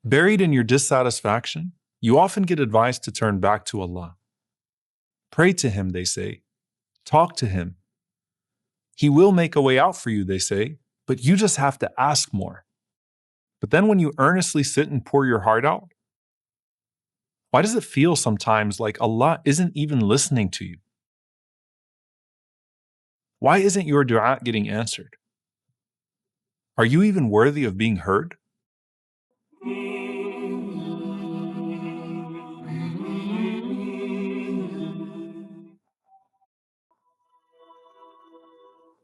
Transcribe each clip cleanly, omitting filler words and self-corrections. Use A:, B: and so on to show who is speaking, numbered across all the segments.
A: Buried in your dissatisfaction, you often get advised to turn back to Allah. Pray to Him, they say. Talk to Him. He will make a way out for you, they say, but you just have to ask more. But then when you earnestly sit and pour your heart out, why does it feel sometimes like Allah isn't even listening to you? Why isn't your dua getting answered? Are you even worthy of being heard?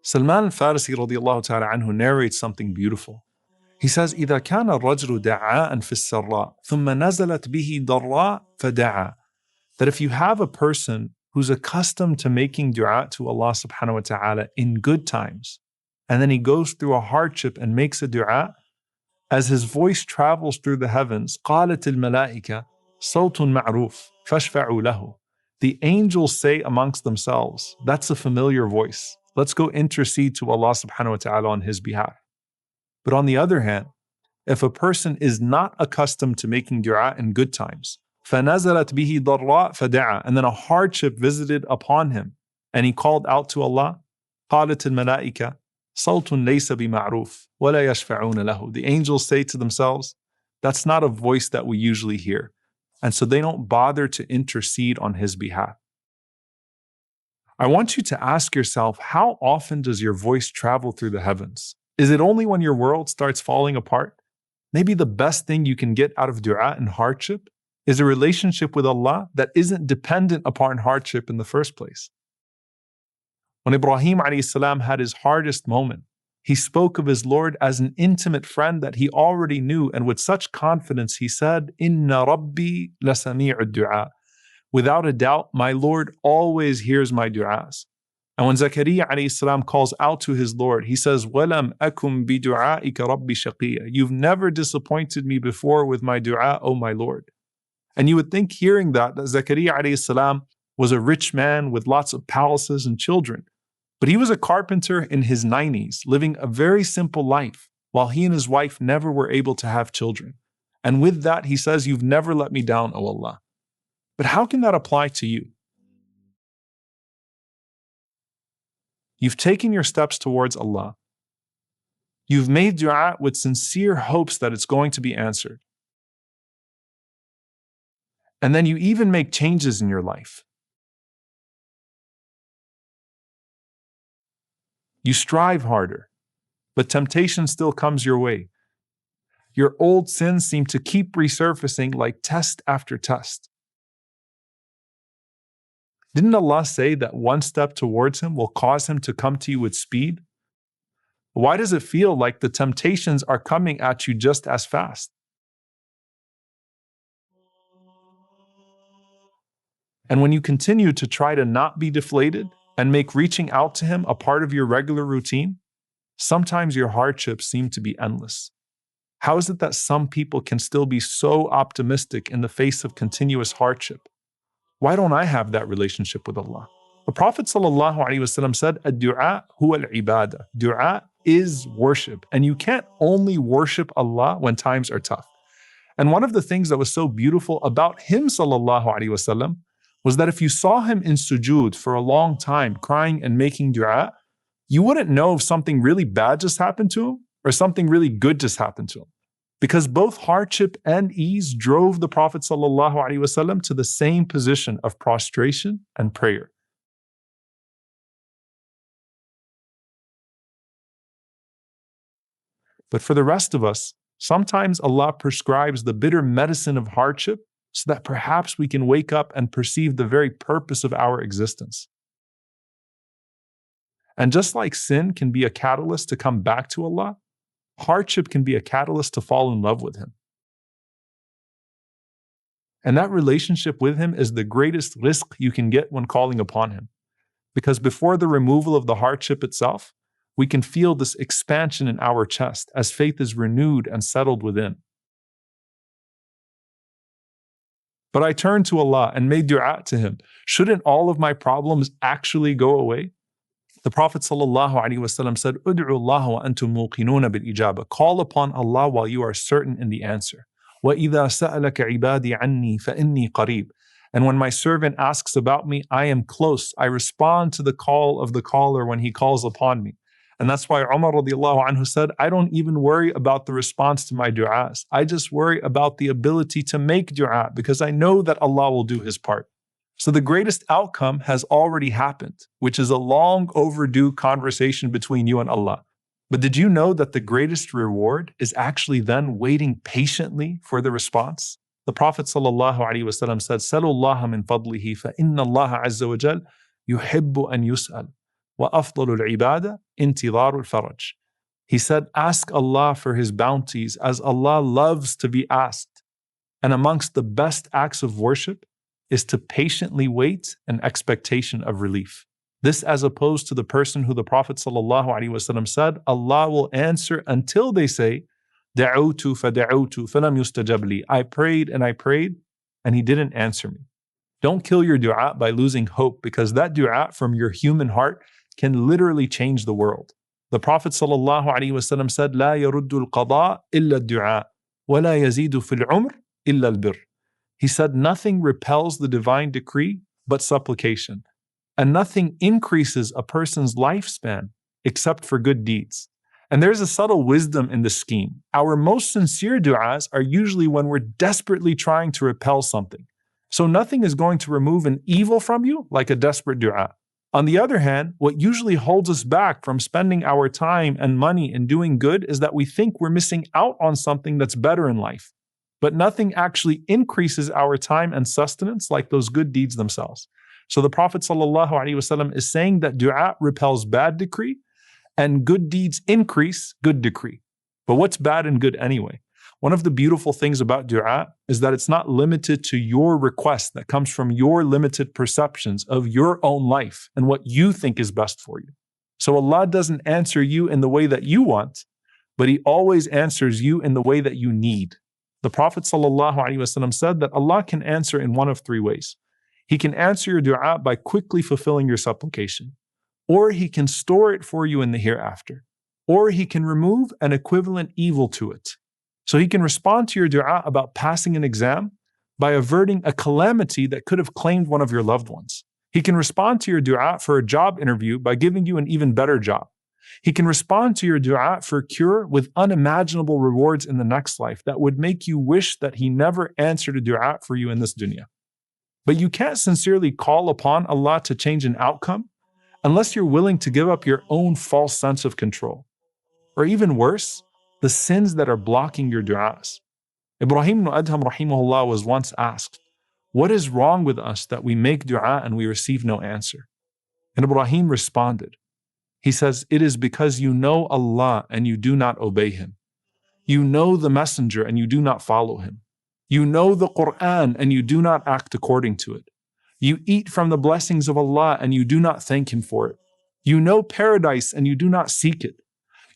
A: Salman al-Farisi radiallahu ta'ala anhu narrates something beautiful. He says, إِذَا كَانَ الرَّجْلُ دَعَاءً فِي السَّرَّاءِ ثُمَّ نَزَلَتْ بِهِ ضَرَّاء فَدَعَى. That if you have a person who's accustomed to making dua to Allah subhanahu wa ta'ala in good times, and then he goes through a hardship and makes a dua, as his voice travels through the heavens, قَالَتِ الْمَلَائِكَةِ صَوْتٌ مَعْرُوفٌ فَاشْفَعُوا لَهُ. The angels say amongst themselves, that's a familiar voice. Let's go intercede to Allah subhanahu wa ta'ala on his behalf. But on the other hand, if a person is not accustomed to making dua in good times, فَنَزَلَتْ بِهِ ضَرَّاء فَدَعَى, and then a hardship visited upon him, and he called out to Allah, قَالَتِ الْمَلَائِكَةِ صَوْتٌ لَيْسَ بِمَعْرُوفٍ وَلَا يَشْفَعُونَ لَهُ. The angels say to themselves, that's not a voice that we usually hear. And so they don't bother to intercede on his behalf. I want you to ask yourself, how often does your voice travel through the heavens? Is it only when your world starts falling apart? Maybe the best thing you can get out of dua and hardship is a relationship with Allah that isn't dependent upon hardship in the first place. When Ibrahim alayhi salam had his hardest moment, he spoke of his Lord as an intimate friend that he already knew, and with such confidence he said, Inna Rabbi lasami'ud du'a. Without a doubt, my Lord always hears my du'as. And when Zakaria alayhi salam calls out to his Lord, he says, Walam akum bi du'a'ika Rabbi shaqiya. You've never disappointed me before with my du'a, O my Lord. And you would think hearing that Zakaria alayhi salam was a rich man with lots of palaces and children. But he was a carpenter in his 90s, living a very simple life, while he and his wife never were able to have children. And with that, he says, you've never let me down, O Allah. But how can that apply to you? You've taken your steps towards Allah. You've made dua with sincere hopes that it's going to be answered. And then you even make changes in your life. You strive harder, but temptation still comes your way. Your old sins seem to keep resurfacing like test after test. Didn't Allah say that one step towards Him will cause Him to come to you with speed? Why does it feel like the temptations are coming at you just as fast? And when you continue to try to not be deflated and make reaching out to Him a part of your regular routine, sometimes your hardships seem to be endless. How is it that some people can still be so optimistic in the face of continuous hardship? Why don't I have that relationship with Allah? The Prophet ﷺ said, Ad-du'a huwa al-ibadah. Dua is worship. And you can't only worship Allah when times are tough. And one of the things that was so beautiful about him ﷺ was that if you saw him in sujood for a long time, crying and making dua, you wouldn't know if something really bad just happened to him or something really good just happened to him. Because both hardship and ease drove the Prophet ﷺ to the same position of prostration and prayer. But for the rest of us, sometimes Allah prescribes the bitter medicine of hardship so that perhaps we can wake up and perceive the very purpose of our existence. And just like sin can be a catalyst to come back to Allah, hardship can be a catalyst to fall in love with Him. And that relationship with Him is the greatest rizq you can get when calling upon Him. Because before the removal of the hardship itself, we can feel this expansion in our chest as faith is renewed and settled within. But I turned to Allah and made dua to Him. Shouldn't all of my problems actually go away? The Prophet ﷺ said, Ud'u Allah wa antum muqinuna bil ijaba. Call upon Allah while you are certain in the answer. وَإِذَا سَأَلَكَ عِبَادِي عَنِّي فَإِنِّي قَرِيبٌ. And when my servant asks about me, I am close. I respond to the call of the caller when he calls upon me. And that's why Umar radiallahu anhu said, I don't even worry about the response to my du'as. I just worry about the ability to make du'a because I know that Allah will do His part. So the greatest outcome has already happened, which is a long overdue conversation between you and Allah. But did you know that the greatest reward is actually then waiting patiently for the response? The Prophet ﷺ said, Salullah min fadlihi fa inna Allah azza wa jal yuhibbu an yus'al wa afdalul ibada intidarul faraj. He said, ask Allah for His bounties as Allah loves to be asked. And amongst the best acts of worship is to patiently wait in expectation of relief. This as opposed to the person who the Prophet ﷺ said, Allah will answer until they say, Da'utu fada'utu falam yustajab li. I prayed and He didn't answer me. Don't kill your dua by losing hope, because that dua from your human heart can literally change the world. The Prophet ﷺ said, La yaruddu al-qada illa ad-du'a, wa la yazidu fil umr illa al-birr. He said, nothing repels the divine decree but supplication, and nothing increases a person's lifespan except for good deeds. And there's a subtle wisdom in this scheme. Our most sincere du'as are usually when we're desperately trying to repel something. So nothing is going to remove an evil from you like a desperate du'a. On the other hand, what usually holds us back from spending our time and money in doing good is that we think we're missing out on something that's better in life. But nothing actually increases our time and sustenance like those good deeds themselves. So the Prophet ﷺ is saying that dua repels bad decree and good deeds increase good decree. But what's bad and good anyway? One of the beautiful things about dua is that it's not limited to your request that comes from your limited perceptions of your own life and what you think is best for you. So Allah doesn't answer you in the way that you want, but He always answers you in the way that you need. The Prophet ﷺ said that Allah can answer in one of three ways. He can answer your dua by quickly fulfilling your supplication, or He can store it for you in the hereafter, or He can remove an equivalent evil to it. So He can respond to your dua about passing an exam by averting a calamity that could have claimed one of your loved ones. He can respond to your dua for a job interview by giving you an even better job. He can respond to your dua for cure with unimaginable rewards in the next life that would make you wish that He never answered a dua for you in this dunya. But you can't sincerely call upon Allah to change an outcome unless you're willing to give up your own false sense of control. Or even worse, the sins that are blocking your du'as. Ibrahim ibn Adham rahimahullah was once asked, what is wrong with us that we make du'a and we receive no answer? And Ibrahim responded, he says, it is because you know Allah and you do not obey Him. You know the Messenger and you do not follow Him. You know the Qur'an and you do not act according to it. You eat from the blessings of Allah and you do not thank Him for it. You know paradise and you do not seek it.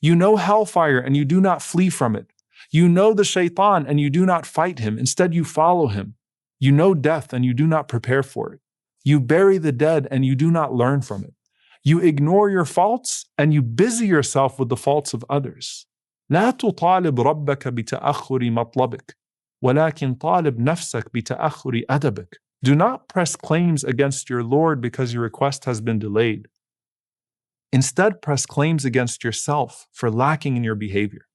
A: You know hellfire and you do not flee from it. You know the shaitan and you do not fight him. Instead, you follow him. You know death and you do not prepare for it. You bury the dead and you do not learn from it. You ignore your faults and you busy yourself with the faults of others. لا تطالب ربك بتأخر مطلبك ولكن طالب نفسك بتأخر أدبك. Do not press claims against your Lord because your request has been delayed. Instead, press claims against yourself for lacking in your behavior.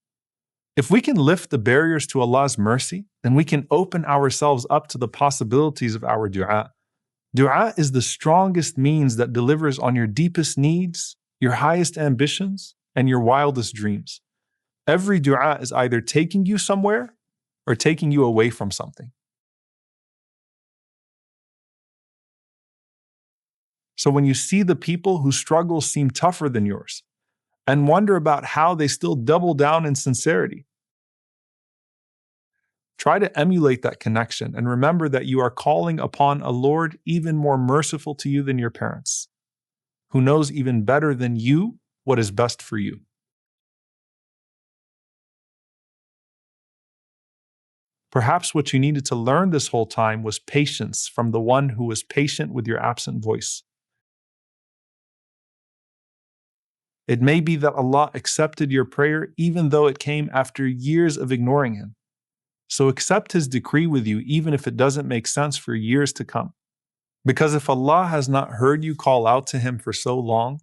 A: If we can lift the barriers to Allah's mercy, then we can open ourselves up to the possibilities of our dua. Dua is the strongest means that delivers on your deepest needs, your highest ambitions, and your wildest dreams. Every dua is either taking you somewhere or taking you away from something. So when you see the people whose struggles seem tougher than yours and wonder about how they still double down in sincerity, try to emulate that connection and remember that you are calling upon a Lord even more merciful to you than your parents, who knows even better than you what is best for you. Perhaps what you needed to learn this whole time was patience from the one who was patient with your absent voice. It may be that Allah accepted your prayer even though it came after years of ignoring Him. So accept His decree with you even if it doesn't make sense for years to come. Because if Allah has not heard you call out to Him for so long,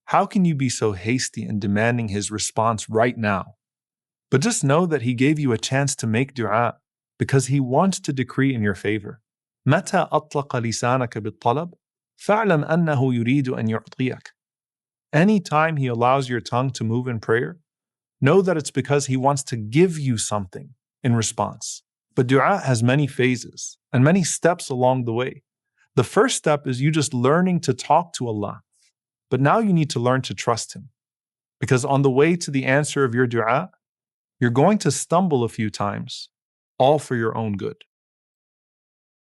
A: how can you be so hasty in demanding His response right now? But just know that He gave you a chance to make dua because He wants to decree in your favor. متى أطلق لسانك بالطلب فاعلم أنه يريد أن يعطيك. Anytime He allows your tongue to move in prayer, know that it's because He wants to give you something in response. But dua has many phases and many steps along the way. The first step is you just learning to talk to Allah. But now you need to learn to trust Him. Because on the way to the answer of your dua, you're going to stumble a few times, all for your own good.